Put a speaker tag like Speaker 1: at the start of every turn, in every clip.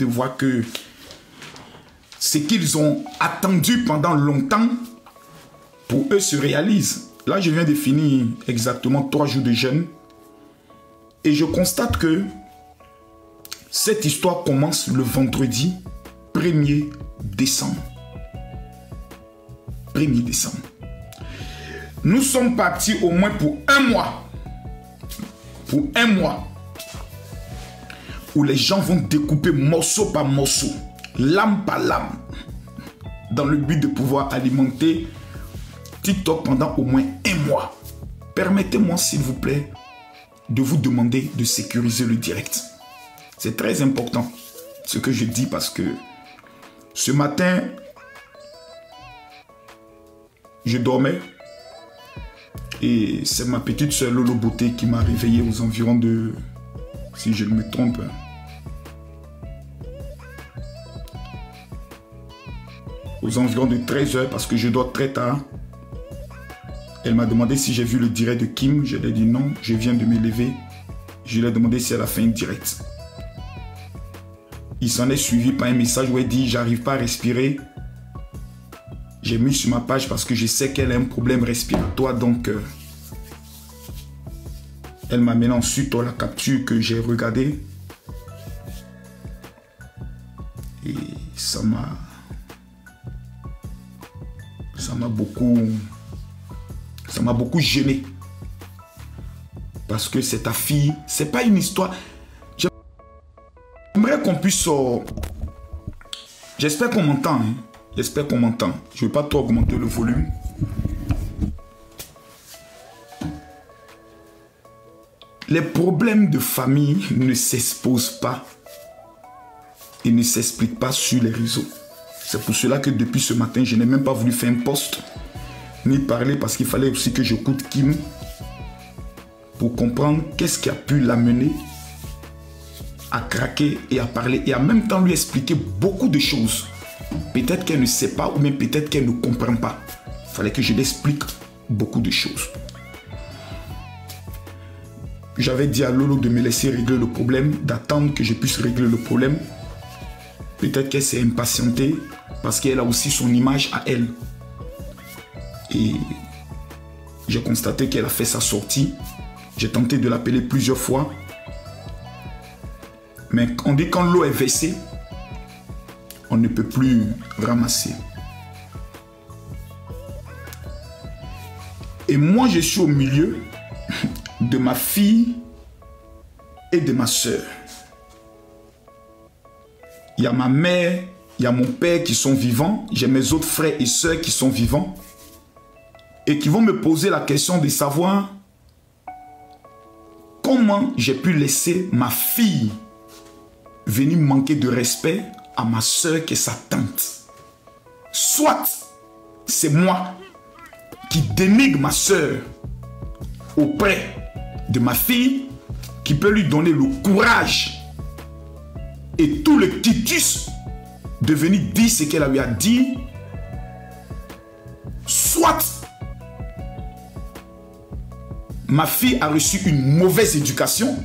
Speaker 1: de voir que ce qu'ils ont attendu pendant longtemps, pour eux, se réalise. Là, je viens de finir exactement 3 jours de jeûne. Et je constate que cette histoire commence le vendredi 1er décembre. 1er décembre. Nous sommes partis au moins pour 1 mois. Pour 1 mois. Où les gens vont découper morceau par morceau, lame par lame, dans le but de pouvoir alimenter TikTok pendant au moins 1 mois. Permettez-moi, s'il vous plaît, de vous demander de sécuriser le direct. C'est très important ce que je dis parce que ce matin, je dormais et c'est ma petite soeur Lolo Beauté qui m'a réveillé aux environs de, si je ne me trompe, aux environs de 13 h parce que je dors très tard. Elle m'a demandé si j'ai vu le direct de Kim. Je lui ai dit non, je viens de me lever. Je lui ai demandé si elle a fait un direct. Il s'en est suivi par un message où elle dit j'arrive pas à respirer. J'ai mis sur ma page parce que je sais qu'elle a un problème respiratoire. Donc, elle m'a mené ensuite la capture que j'ai regardée. Et ça m'a beaucoup gêné. Parce que c'est ta fille. C'est pas une histoire. J'aimerais qu'on puisse... J'espère qu'on m'entend. Hein. J'espère qu'on m'entend. Je ne vais pas trop augmenter le volume. Les problèmes de famille ne s'exposent pas et ne s'expliquent pas sur les réseaux. C'est pour cela que depuis ce matin, je n'ai même pas voulu faire un post ni parler parce qu'il fallait aussi que j'écoute Kim pour comprendre qu'est-ce qui a pu l'amener à craquer et à parler et en même temps lui expliquer beaucoup de choses. Peut-être qu'elle ne sait pas ou même peut-être qu'elle ne comprend pas. Il fallait que je l'explique beaucoup de choses. J'avais dit à Lolo de me laisser régler le problème, d'attendre que je puisse régler le problème. Peut-être qu'elle s'est impatientée parce qu'elle a aussi son image à elle. Et j'ai constaté qu'elle a fait sa sortie. J'ai tenté de l'appeler plusieurs fois. Mais on dit quand l'eau est versée, on ne peut plus ramasser. Et moi, je suis au milieu de ma fille et de ma soeur. Il y a ma mère, il y a mon père qui sont vivants. J'ai mes autres frères et sœurs qui sont vivants. Et qui vont me poser la question de savoir comment j'ai pu laisser ma fille venir manquer de respect à ma soeur qui est sa tante. Soit c'est moi qui dénigre ma soeur auprès de ma fille, qui peut lui donner le courage et tout le titus de venir dire ce qu'elle lui a dit, soit ma fille a reçu une mauvaise éducation,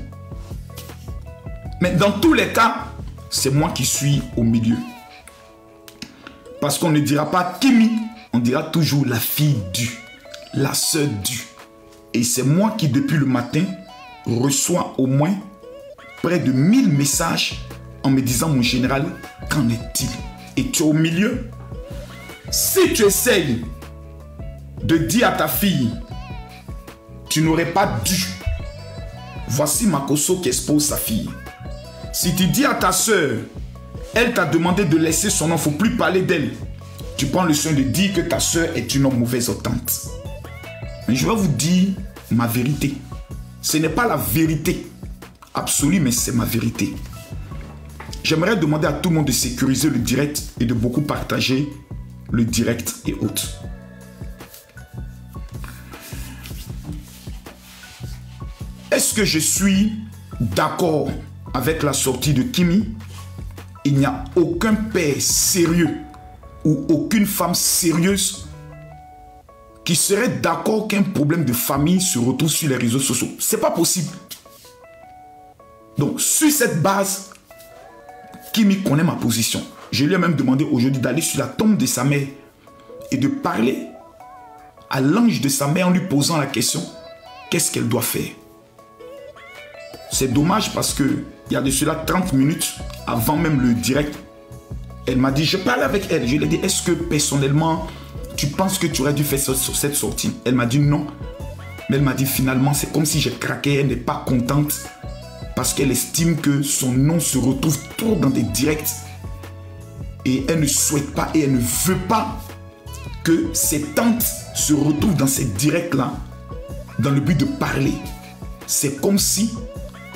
Speaker 1: mais dans tous les cas, c'est moi qui suis au milieu. Parce qu'on ne dira pas Kimi, on dira toujours la fille du, la sœur du. Et c'est moi qui, depuis le matin, reçois au moins près de 1000 messages en me disant, mon général, qu'en est-il? Et tu es au milieu. Si tu essayes de dire à ta fille, tu n'aurais pas dû. Voici Makosso qui expose sa fille. Si tu dis à ta soeur, elle t'a demandé de laisser son nom, il ne faut plus parler d'elle. Tu prends le soin de dire que ta soeur est une mauvaise tante. Mais je vais vous dire ma vérité. Ce n'est pas la vérité absolue, mais c'est ma vérité. J'aimerais demander à tout le monde de sécuriser le direct et de beaucoup partager le direct et autres. Est-ce que je suis d'accord avec la sortie de Kimi? Il n'y a aucun père sérieux ou aucune femme sérieuse qui serait d'accord qu'un problème de famille se retrouve sur les réseaux sociaux. C'est pas possible. Donc, sur cette base, Kimi connaît ma position. Je lui ai même demandé aujourd'hui d'aller sur la tombe de sa mère et de parler à l'ange de sa mère en lui posant la question, qu'est-ce qu'elle doit faire? C'est dommage parce que il y a de cela 30 minutes avant même le direct, elle m'a dit, je parlais avec elle, je lui ai dit, est-ce que personnellement, tu penses que tu aurais dû faire cette sortie? Elle m'a dit non. Mais elle m'a dit finalement, c'est comme si j'ai craqué, elle n'est pas contente parce qu'elle estime que son nom se retrouve trop dans des directs et elle ne souhaite pas et elle ne veut pas que ses tantes se retrouvent dans ces directs-là dans le but de parler. C'est comme si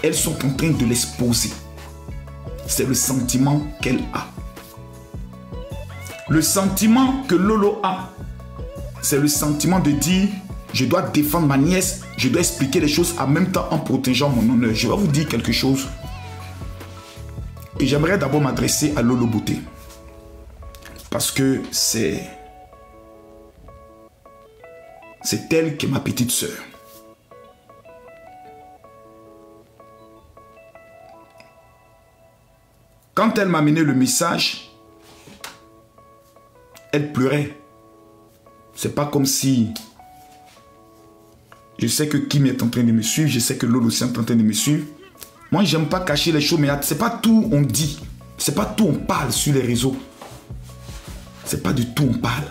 Speaker 1: elles sont en train de l'exposer. C'est le sentiment qu'elle a. Le sentiment que Lolo a, c'est le sentiment de dire, je dois défendre ma nièce, je dois expliquer les choses en même temps en protégeant mon honneur. Je vais vous dire quelque chose. Et j'aimerais d'abord m'adresser à Lolo Beauté. Parce que c'est elle qui est ma petite sœur. Quand elle m'a amené le message, elle pleurait. C'est pas comme si... Je sais que Kim est en train de me suivre, je sais que Lolo aussi est en train de me suivre. Moi, j'aime pas cacher les choses, mais c'est pas tout on dit. C'est pas tout on parle sur les réseaux. C'est pas du tout on parle.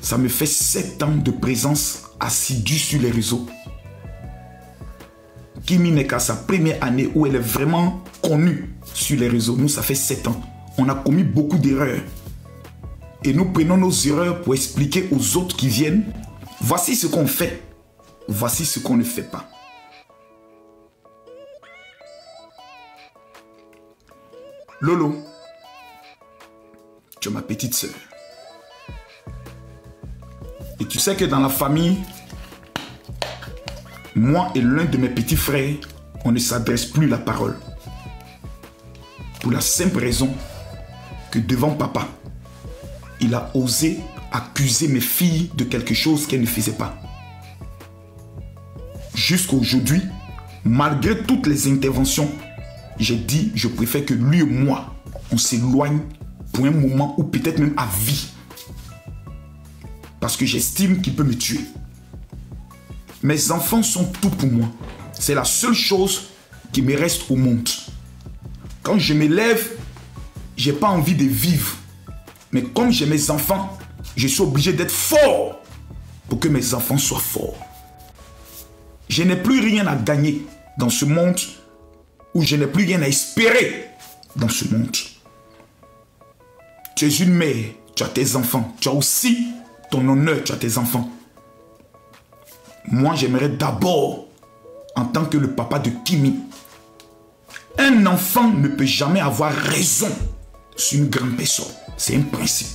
Speaker 1: Ça me fait 7 ans de présence assidue sur les réseaux. Kimi n'est qu'à sa première année où elle est vraiment connue sur les réseaux. Nous, ça fait 7 ans. On a commis beaucoup d'erreurs. Et nous prenons nos erreurs pour expliquer aux autres qui viennent, voici ce qu'on fait, voici ce qu'on ne fait pas. Lolo, tu es ma petite sœur. Et tu sais que dans la famille, moi et l'un de mes petits frères, on ne s'adresse plus la parole. Pour la simple raison que devant papa, il a osé accuser mes filles de quelque chose qu'elles ne faisaient pas. Jusqu'à aujourd'hui, malgré toutes les interventions, j'ai dit, je préfère que lui et moi, on s'éloigne pour un moment ou peut-être même à vie. Parce que j'estime qu'il peut me tuer. Mes enfants sont tout pour moi. C'est la seule chose qui me reste au monde. Quand je me lève, je n'ai pas envie de vivre. Mais comme j'ai mes enfants, je suis obligé d'être fort pour que mes enfants soient forts. Je n'ai plus rien à gagner dans ce monde où je n'ai plus rien à espérer dans ce monde. Tu es une mère, tu as tes enfants, tu as aussi ton honneur, tu as tes enfants. Moi, j'aimerais d'abord, en tant que le papa de Kimi, un enfant ne peut jamais avoir raison sur une grande personne. C'est un principe.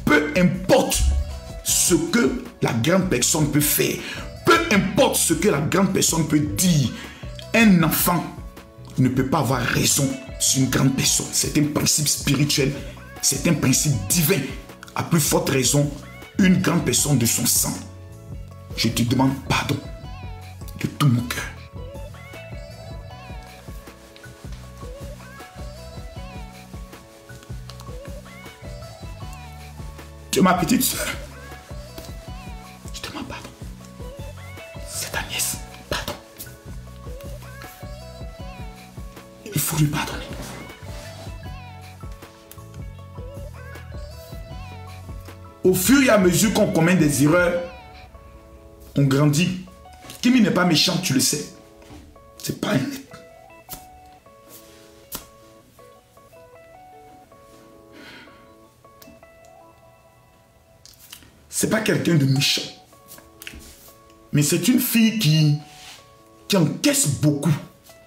Speaker 1: Peu importe ce que la grande personne peut faire, peu importe ce que la grande personne peut dire, un enfant ne peut pas avoir raison sur une grande personne. C'est un principe spirituel, c'est un principe divin. À plus forte raison, une grande personne de son sang. Je te demande pardon de tout mon cœur. Tu es ma petite soeur. Je te demande pardon. C'est ta nièce. Pardon. Il faut lui pardonner. Au fur et à mesure qu'on commet des erreurs, on grandit. Kimi n'est pas méchant, tu le sais. C'est pas un... C'est pas quelqu'un de méchant. Mais c'est une fille qui encaisse beaucoup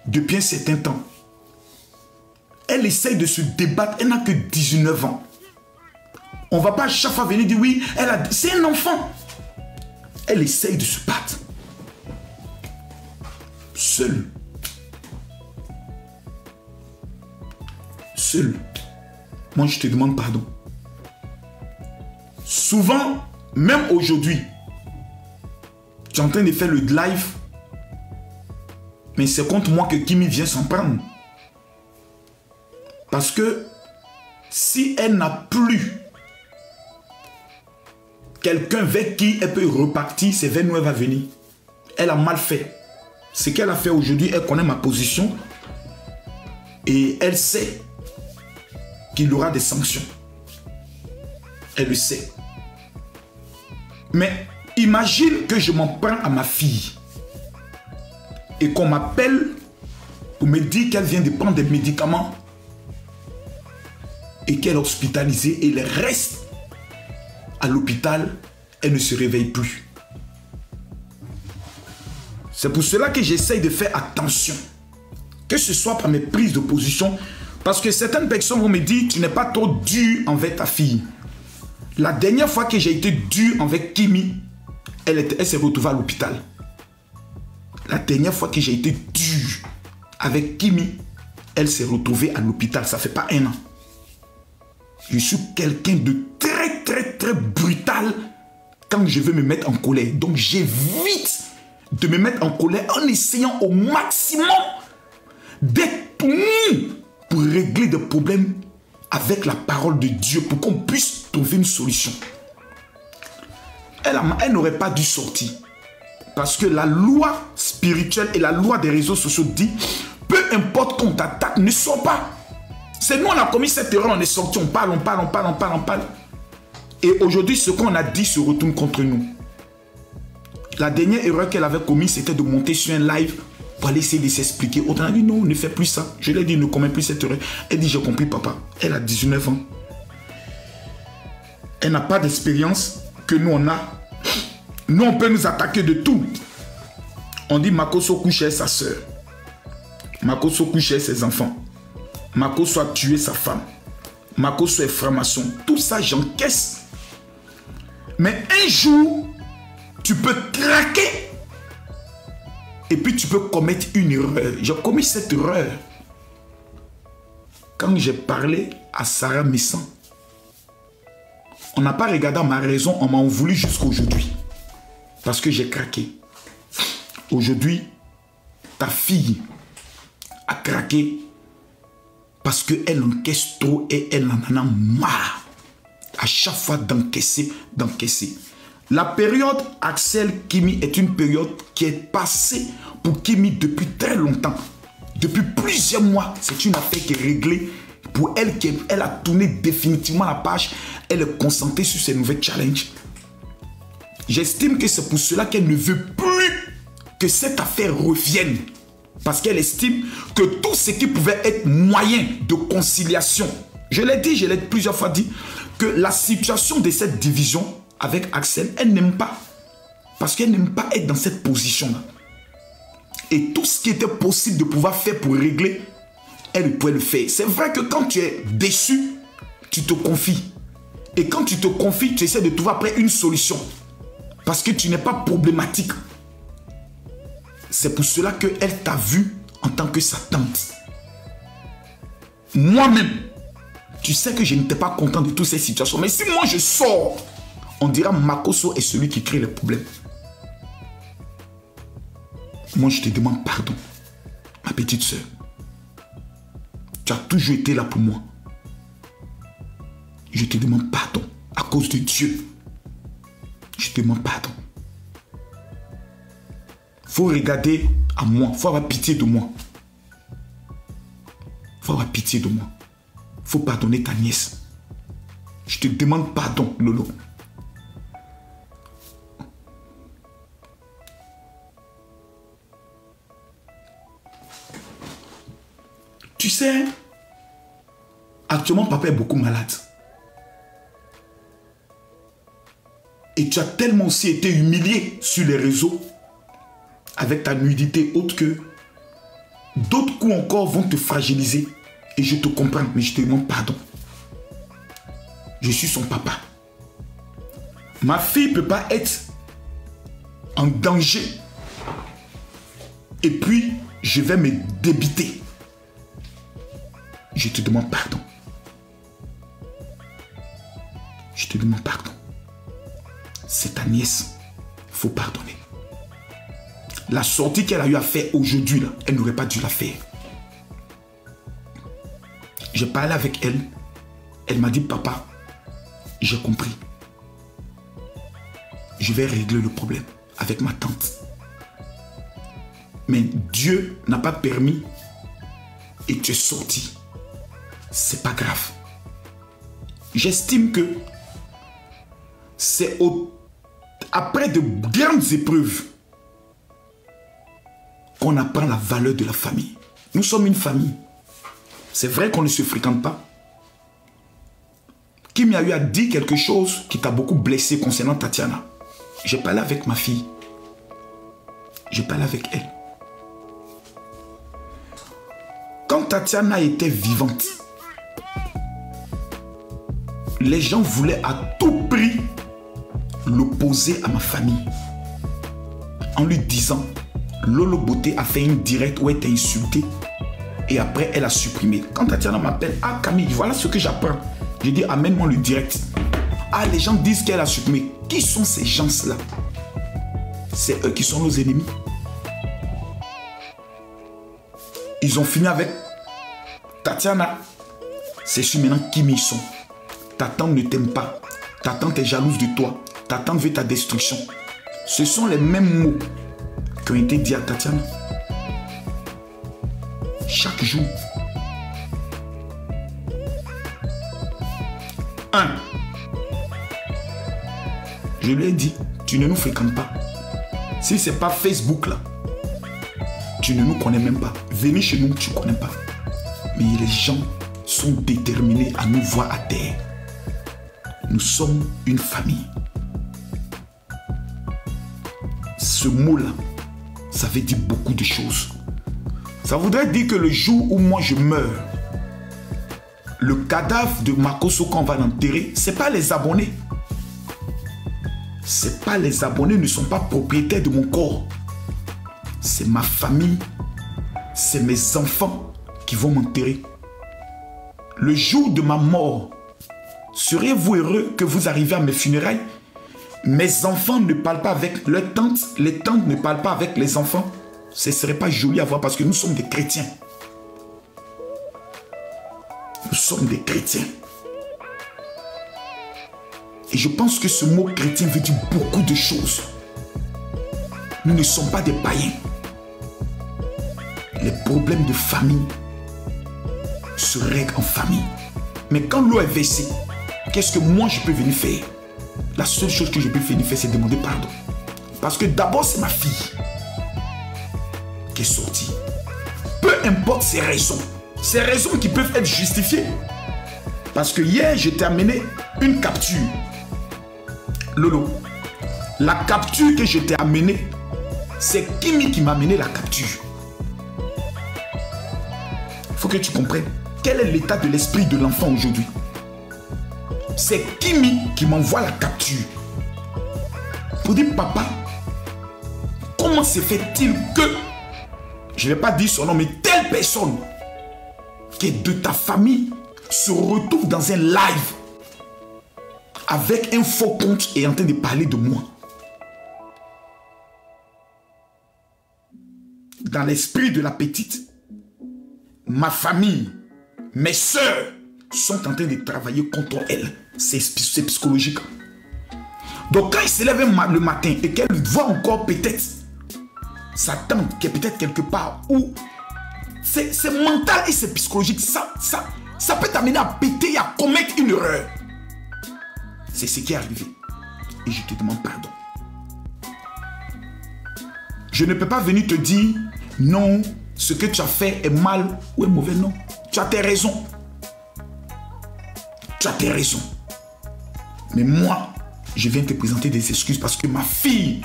Speaker 1: depuis un certain temps. Elle essaye de se débattre. Elle n'a que 19 ans. On ne va pas à chaque fois venir dire oui, c'est un enfant. Elle essaye de se battre. Seule. Seule. Moi, je te demande pardon. Souvent, même aujourd'hui, tu es en train de faire le live, mais c'est contre moi que Kimi vient s'en prendre. Parce que si elle n'a plus quelqu'un vers qui elle peut repartir, c'est vers nous elle va venir. Elle a mal fait. Ce qu'elle a fait aujourd'hui, elle connaît ma position et elle sait qu'il y aura des sanctions. Elle le sait. Mais imagine que je m'en prends à ma fille et qu'on m'appelle pour me dire qu'elle vient de prendre des médicaments et qu'elle est hospitalisée et elle reste à l'hôpital, elle ne se réveille plus. C'est pour cela que j'essaye de faire attention. Que ce soit par mes prises de position. Parce que certaines personnes vont me dire, tu n'es pas trop dur envers ta fille. La dernière fois que j'ai été dur avec Kimi, elle s'est retrouvée à l'hôpital. La dernière fois que j'ai été dur avec Kimi, elle s'est retrouvée à l'hôpital. Ça ne fait pas 1 an. Je suis quelqu'un de très brutal quand je veux me mettre en colère. Donc j'évite de me mettre en colère en essayant au maximum d'être mou pour régler des problèmes avec la parole de Dieu pour qu'on puisse trouver une solution. Elle n'aurait pas dû sortir parce que la loi spirituelle et la loi des réseaux sociaux dit peu importe qu'on t'attaque, ne sors pas. C'est nous on a commis cette erreur, on est sorti, on parle. Et aujourd'hui, ce qu'on a dit se retourne contre nous. La dernière erreur qu'elle avait commise, c'était de monter sur un live pour aller essayer de s'expliquer. Autant a dit non, ne fais plus ça. Je lui ai dit, ne commets plus cette erreur. Elle dit, j'ai compris papa. Elle a 19 ans. Elle n'a pas d'expérience que nous on a. Nous, on peut nous attaquer de tout. On dit Makoso couchait sa soeur. Makoso couchait ses enfants. Makoso a tué sa femme. Makoso est franc-maçon. Tout ça, j'encaisse. Mais un jour, tu peux craquer. Et puis tu peux commettre une erreur. J'ai commis cette erreur quand j'ai parlé à Sarah Messan. On n'a pas regardé ma raison, on m'a voulu jusqu'à aujourd'hui. Parce que j'ai craqué. Aujourd'hui, ta fille a craqué parce qu'elle encaisse trop et elle en a marre. À chaque fois d'encaisser. La période Axel-Kimi est une période qui est passée pour Kimi depuis très longtemps. Depuis plusieurs mois, c'est une affaire qui est réglée pour elle. Elle a tourné définitivement la page. Elle est concentrée sur ses nouveaux challenges. J'estime que c'est pour cela qu'elle ne veut plus que cette affaire revienne. Parce qu'elle estime que tout ce qui pouvait être moyen de conciliation, je l'ai dit, plusieurs fois dit, que la situation de cette division avec Axel, elle n'aime pas. Parce qu'elle n'aime pas être dans cette position-là. Et tout ce qui était possible de pouvoir faire pour régler, elle pouvait le faire. C'est vrai que quand tu es déçu, tu te confies. Et quand tu te confies, tu essaies de trouver après une solution. Parce que tu n'es pas problématique. C'est pour cela qu'elle t'a vu en tant que sa tante. Moi-même, tu sais que je n'étais pas content de toutes ces situations. Mais si moi je sors, on dira Makoso est celui qui crée les problèmes. Moi je te demande pardon, ma petite soeur. Tu as toujours été là pour moi. Je te demande pardon à cause de Dieu. Je te demande pardon. Il faut regarder à moi. Il faut avoir pitié de moi. Il faut avoir pitié de moi. Il faut pardonner ta nièce. Je te demande pardon, Lolo. Tu sais, actuellement, papa est beaucoup malade. Et tu as tellement aussi été humilié sur les réseaux avec ta nudité autre que d'autres coups encore vont te fragiliser. Et je te comprends, mais je te demande pardon. Je suis son papa. Ma fille ne peut pas être en danger. Et puis, je vais me débiter. Je te demande pardon. Je te demande pardon. C'est ta nièce. Il faut pardonner. La sortie qu'elle a eu à faire aujourd'hui, elle n'aurait pas dû la faire. J'ai parlé avec elle. Elle m'a dit, papa, j'ai compris. Je vais régler le problème avec ma tante. Mais Dieu n'a pas permis et tu es sorti. C'est pas grave. J'estime que c'est après de grandes épreuves qu'on apprend la valeur de la famille. Nous sommes une famille. C'est vrai qu'on ne se fréquente pas. Kim a eu à dire quelque chose qui t'a beaucoup blessé concernant Tatiana. J'ai parlé avec ma fille. J'ai parlé avec elle. Quand Tatiana était vivante, les gens voulaient à tout prix l'opposer à ma famille. En lui disant, Lolo Beauté a fait une directe où elle t'a insulté et après elle a supprimé. Quand Tatiana m'appelle, ah Camille, voilà ce que j'apprends. Je dis, amène-moi le direct. Ah, les gens disent qu'elle a supprimé. Qui sont ces gens-là? C'est eux qui sont nos ennemis. Ils ont fini avec Tatiana. C'est sûr maintenant qui ils sont. Ta tante ne t'aime pas. Ta tante est jalouse de toi. Ta tante veut ta destruction. Ce sont les mêmes mots qui ont été dits à Tatiana. Chaque jour. 1. Je lui ai dit, tu ne nous fréquentes pas. Si ce n'est pas Facebook là, tu ne nous connais même pas. Venez chez nous, tu ne connais pas. Mais les gens sont déterminés à nous voir à terre. Nous sommes une famille. Ce mot-là, ça veut dire beaucoup de choses. Ça voudrait dire que le jour où moi je meurs, le cadavre de Makosso qu'on va l'enterrer, ce n'est pas les abonnés. C'est pas les abonnés ne sont pas propriétaires de mon corps. C'est ma famille, c'est mes enfants qui vont m'enterrer. Le jour de ma mort, seriez-vous heureux que vous arriviez à mes funérailles? Mes enfants ne parlent pas avec leurs tantes, les tantes ne parlent pas avec les enfants. Ce ne serait pas joli à voir parce que nous sommes des chrétiens. Nous sommes des chrétiens. Et je pense que ce mot chrétien veut dire beaucoup de choses. Nous ne sommes pas des païens. Les problèmes de famille se règlent en famille. Mais quand l'eau est versée, qu'est-ce que moi je peux venir faire? La seule chose que je peux venir faire, c'est demander pardon. Parce que d'abord, c'est ma fille qui est sortie. Peu importe ses raisons qui peuvent être justifiées. Parce que hier, je t'ai amené une capture. Lolo, la capture que je t'ai amenée, c'est Kimi qui m'a amené la capture. Il faut que tu comprennes quel est l'état de l'esprit de l'enfant aujourd'hui. C'est Kimi qui m'envoie la capture. Pour dire, papa, comment se fait-il que, je ne vais pas dire son nom, mais telle personne qui est de ta famille se retrouve dans un live avec un faux compte et en train de parler de moi. Dans l'esprit de la petite, ma famille, mes soeurs sont en train de travailler contre elle. C'est psychologique. Donc quand il se lève le matin et qu'elle voit encore peut-être sa tante qui est peut-être quelque part où c'est mental et c'est psychologique, ça peut t'amener à péter et à commettre une erreur. C'est ce qui est arrivé. Et je te demande pardon. Je ne peux pas venir te dire non, ce que tu as fait est mal ou est mauvais. Non, tu as tes raisons. Tu as tes raisons. Mais moi, je viens te présenter des excuses parce que ma fille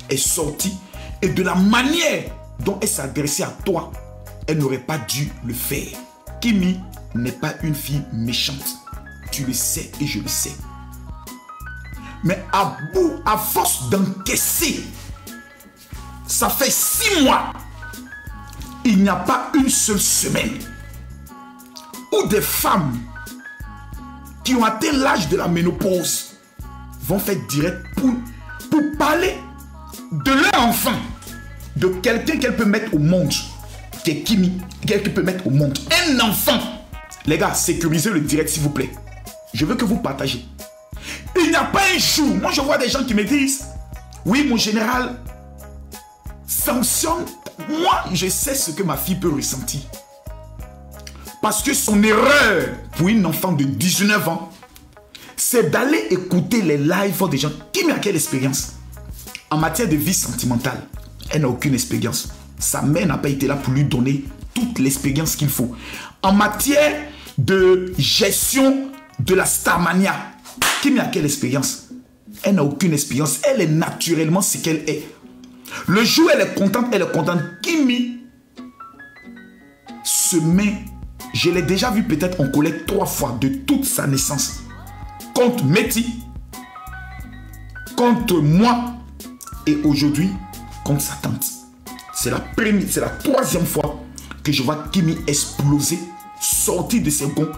Speaker 1: est sortie et de la manière dont elle s'adressait à toi, elle n'aurait pas dû le faire. Kimi n'est pas une fille méchante. Tu le sais et je le sais. Mais à force d'encaisser, ça fait 6 mois, il n'y a pas une seule semaine où des femmes qui ont atteint l'âge de la ménopause vont faire direct pour parler de leur enfant, de quelqu'un qu'elle peut mettre au monde, qui est Kimi, qu'elle peut mettre au monde. Un enfant, Les gars, sécurisez le direct s'il vous plaît. Je veux que vous partagez. Il n'y a pas un jour. Moi, je vois des gens qui me disent, oui, mon général, sanctionne. Moi, je sais ce que ma fille peut ressentir. Parce que son erreur pour une enfant de 19 ans, c'est d'aller écouter les lives des gens. Qui a quelle expérience? En matière de vie sentimentale, elle n'a aucune expérience. Sa mère n'a pas été là pour lui donner toute l'expérience qu'il faut. En matière de gestion de la starmania, Kimi a quelle expérience? Elle n'a aucune expérience. Elle est naturellement ce qu'elle est. Le jour où elle est contente, Kimi se met, je l'ai déjà vu peut-être en collecte 3 fois de toute sa naissance. Contre Meti, contre moi et aujourd'hui contre sa tante. C'est la 3e fois que je vois Kimi exploser, sortir de ses gonds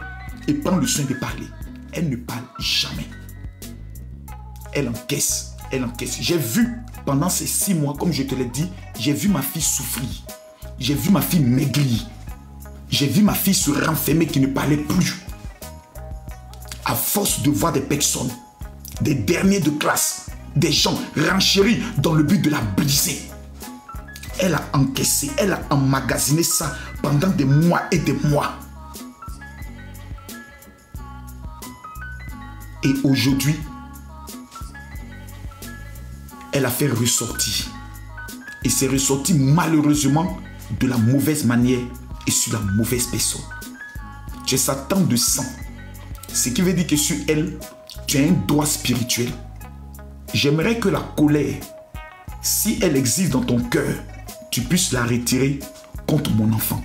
Speaker 1: et prendre le soin de parler. Elle ne parle jamais. Elle encaisse, elle encaisse. J'ai vu pendant ces 6 mois, comme je te l'ai dit, j'ai vu ma fille souffrir. J'ai vu ma fille maigrir. J'ai vu ma fille se renfermer qui ne parlait plus. À force de voir des personnes, des derniers de classe, des gens renchéris dans le but de la briser. Elle a encaissé, elle a emmagasiné ça pendant des mois et des mois. Et aujourd'hui, elle a fait ressortir. Et c'est ressorti malheureusement de la mauvaise manière et sur la mauvaise personne. Tu es Satan de sang. Ce qui veut dire que sur elle, tu as un droit spirituel. J'aimerais que la colère, si elle existe dans ton cœur, tu puisses la retirer contre mon enfant.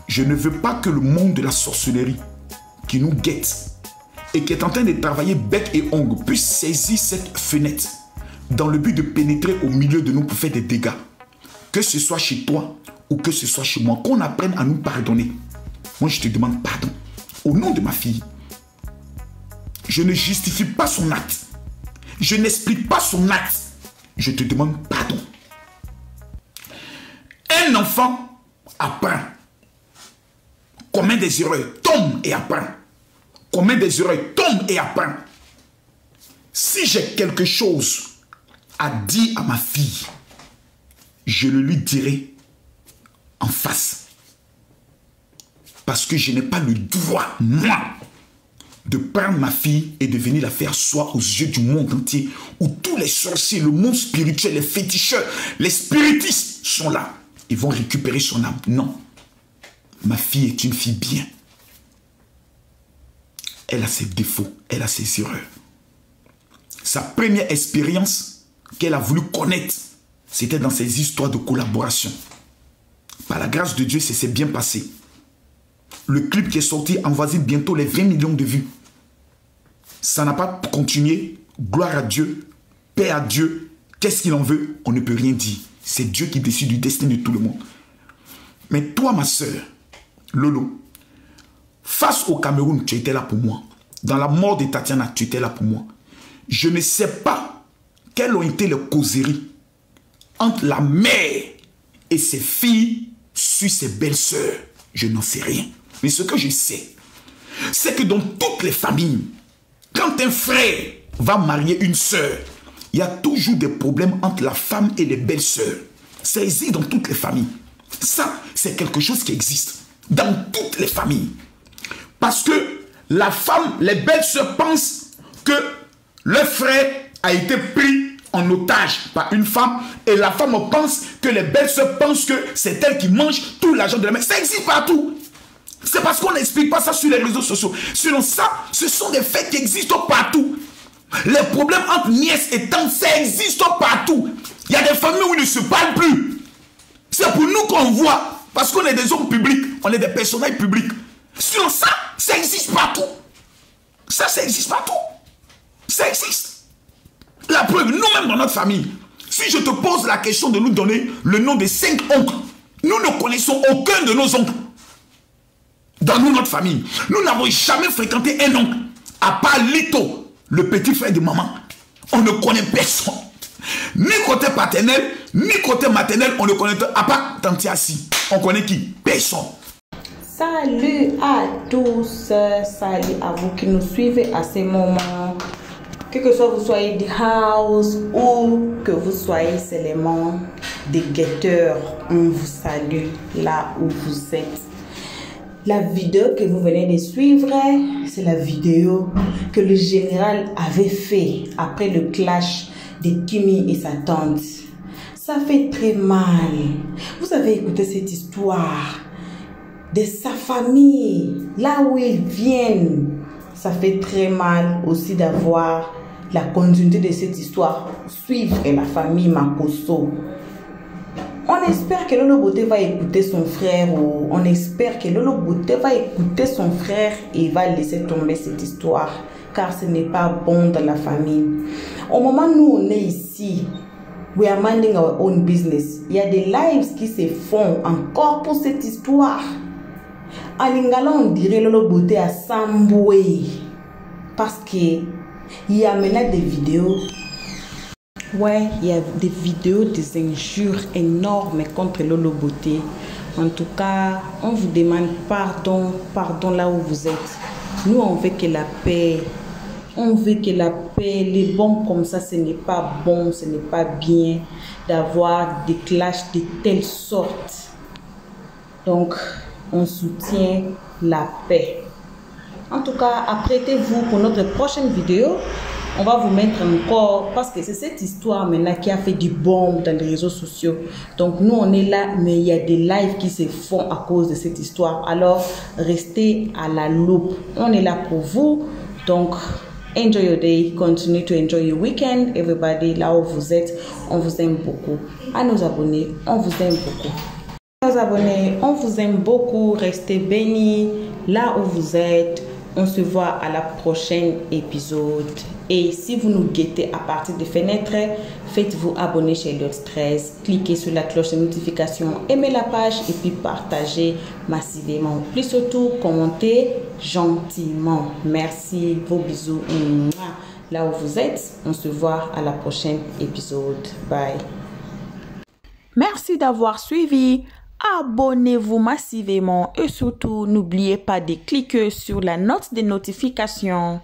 Speaker 1: Je ne veux pas que le monde de la sorcellerie qui nous guette et qui est en train de travailler bec et ongle puisse saisir cette fenêtre dans le but de pénétrer au milieu de nous pour faire des dégâts. Que ce soit chez toi ou que ce soit chez moi, qu'on apprenne à nous pardonner. Moi, je te demande pardon. Au nom de ma fille, je ne justifie pas son acte. Je n'explique pas son acte. Je te demande pardon. Un enfant apprend. Commet des erreurs, tombe et apprend. Commet des erreurs, tombe et apprend. Si j'ai quelque chose à dire à ma fille, je le lui dirai en face. Parce que je n'ai pas le droit, moi, de prendre ma fille et de venir la faire asseoir aux yeux du monde entier, où tous les sorciers, le monde spirituel, les féticheurs, les spiritistes sont là. Ils vont récupérer son âme. Non. Ma fille est une fille bien. Elle a ses défauts, elle a ses erreurs. Sa première expérience qu'elle a voulu connaître, c'était dans ses histoires de collaboration. Par la grâce de Dieu, ça s'est bien passé. Le clip qui est sorti avoisine bientôt les 20 millions de vues. Ça n'a pas continué. Gloire à Dieu, paix à Dieu. Qu'est-ce qu'il en veut? On ne peut rien dire. C'est Dieu qui décide du destin de tout le monde. Mais toi, ma soeur, Lolo, face au Cameroun, tu étais là pour moi. Dans la mort de Tatiana, tu étais là pour moi. Je ne sais pas quelles ont été les causeries entre la mère et ses filles sur ses belles-sœurs. Je n'en sais rien. Mais ce que je sais, c'est que dans toutes les familles, quand un frère va marier une sœur, il y a toujours des problèmes entre la femme et les belles-sœurs. Ça existe dans toutes les familles. Ça, c'est quelque chose qui existe dans toutes les familles. Parce que la femme, les belles-sœurs pensent que le frère a été pris en otage par une femme et la femme pense que les belles-sœurs pensent que c'est elle qui mange tout l'argent de la mère. Ça existe partout. C'est parce qu'on n'explique pas ça sur les réseaux sociaux. Sinon ça, ce sont des faits qui existent partout. Les problèmes entre nièces et tantes, ça existe partout. Il y a des familles où ils ne se parlent plus. C'est pour nous qu'on voit. Parce qu'on est des hommes publics. On est des personnages publics. Sinon ça, ça existe partout. Ça existe partout. Ça existe. La preuve, nous-mêmes dans notre famille, si je te pose la question de nous donner le nom de 5 oncles, nous ne connaissons aucun de nos oncles. Dans notre famille, nous n'avons jamais fréquenté un oncle, à part Lito, le petit frère de maman. On ne connaît personne. Ni côté paternel, ni côté maternel, on ne connaît pas. À part Tantiassi, on connaît qui? Personne.
Speaker 2: Salut à tous, salut à vous qui nous suivez à ces moments. Que soit vous soyez des house ou que vous soyez seulement des guetteurs, on vous salue là où vous êtes. La vidéo que vous venez de suivre, c'est la vidéo que le général avait fait après le clash de Kimi et sa tante. Ça fait très mal. Vous avez écouté cette histoire de sa famille, là où ils viennent. Ça fait très mal aussi d'avoir la continuité de cette histoire, suivre la famille Makosso. On espère que Lolo Beauté va écouter son frère, ou on espère que Lolo Beauté va écouter son frère et va laisser tomber cette histoire, car ce n'est pas bon dans la famille. Au moment où nous on est ici, we are minding our own business. Il y a des lives qui se font encore pour cette histoire. À Lingala, on dirait Lolo Beauté à Samboué, parce que il y a maintenant des vidéos. Ouais, il y a des vidéos, des injures énormes contre Lolo Beauté. En tout cas, on vous demande pardon, pardon là où vous êtes. Nous, on veut que la paix. On veut que la paix, les bons comme ça, ce n'est pas bon, ce n'est pas bien d'avoir des clashs de telle sorte. Donc, on soutient la paix. En tout cas, apprêtez-vous pour notre prochaine vidéo. On va vous mettre encore, parce que c'est cette histoire maintenant qui a fait du bombe dans les réseaux sociaux. Donc nous on est là, mais il y a des lives qui se font à cause de cette histoire. Alors restez à la loupe. On est là pour vous. Donc enjoy your day, continue to enjoy your weekend. Everybody, là où vous êtes, on vous aime beaucoup. À nos abonnés, on vous aime beaucoup. À nos abonnés, on vous aime beaucoup. Restez bénis là où vous êtes. On se voit à la prochaine épisode. Et si vous nous guettez à partir des fenêtres, faites-vous abonner chez Elliott 13. Cliquez sur la cloche de notification, aimez la page et puis partagez massivement. Plus surtout, commentez gentiment. Merci, vos bisous. Là où vous êtes, on se voit à la prochaine épisode. Bye. Merci d'avoir suivi. Abonnez-vous massivement et surtout n'oubliez pas de cliquer sur la note de notification.